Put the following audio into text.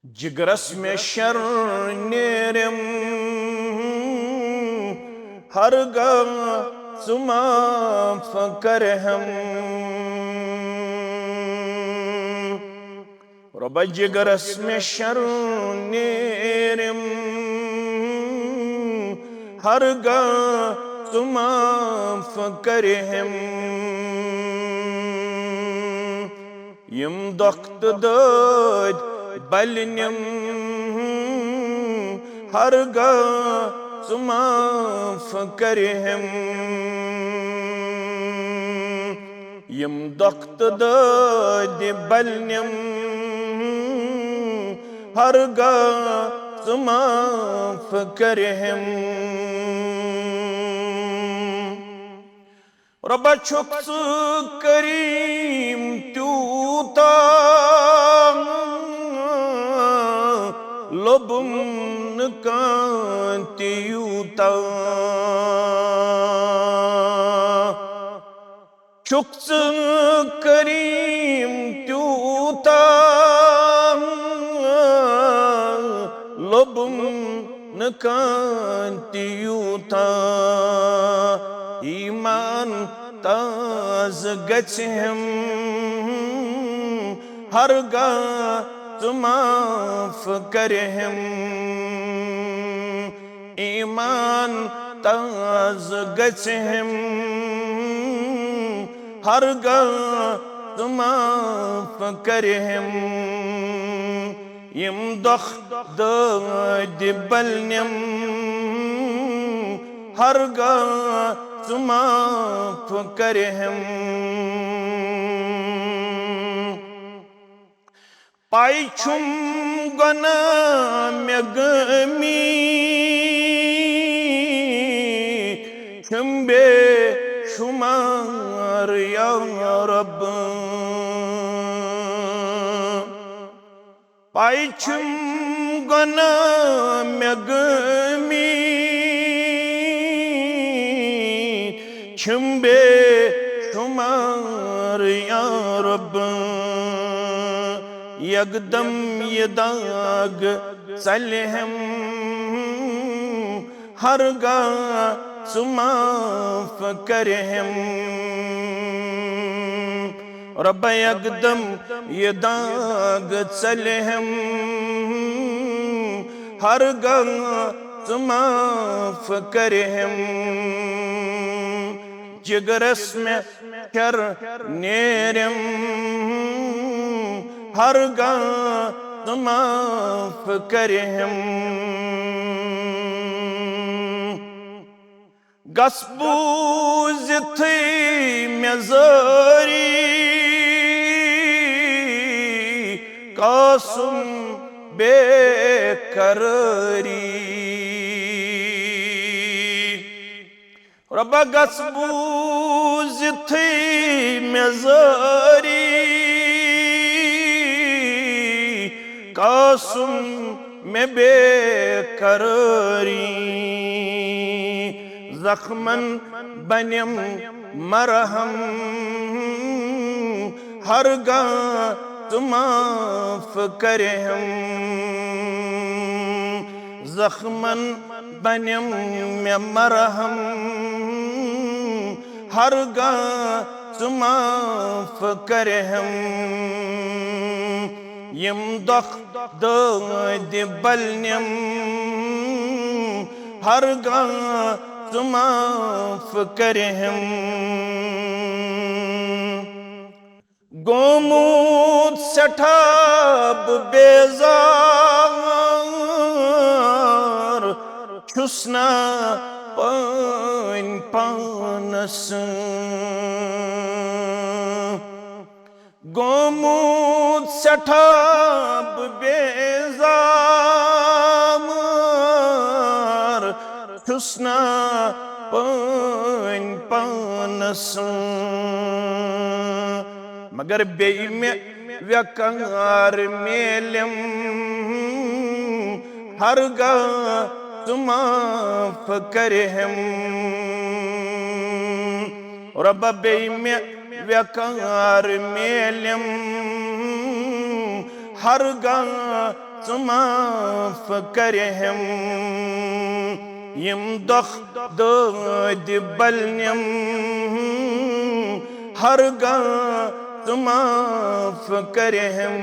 जिगरस में शर नेरम हरगम सुमा फकर हम रब जिगरस में शर नेरम हरगम सुमा फकर हम यम दख्त दद बलनम हरगा सुमाफ करहम यम दख्त दद बलनम हरगा सुमाफ करहम रब छुक्स करीम त्यूता लोबुम कांतियूता छुक्स करीम त्यूता लोबुम कांतियूता ईमान ताज गच्छम हरगा माफ करहम ईमान ताज गच्छम हरगा माफ करहम यम दख्त बलनम हरगा माफ करहम पाइछुम गना मेगमी छुम्बे शुमार या रब पाइछुम गना मेगमी छुम्बे शुमार या रब यकदम ये दाग सलहम हरगा सुमाफ करहम रब यकदम ये दाग सलहम हरगा सुमाफ करहम जिगरस में शर नेरम हरगा माफ करहम गस्बूज थी मेज़ारी कासुम बेकरारी रब गस्बूज थी मेज़ारी कासुम में बेकरारी जख्मन बनम मरहम हरगा माफ करहम जख्मन बनम मरहम हरगा माफ करहम यम दख्त बलनम हरगा माफ करहम गोमूद सठाब बेजार छुसना पान पानस गोमूद सठाब बेजार छुसना पान पानस मगर बेई में व्यकार मेलम हरगा माफ करहम रब बेई में व्यकार मेलम हरगा ژٕ معاف کرِہم یِم دۄہ دٲدِ بلنِم ہرگاہ ژٕ معاف کرِہم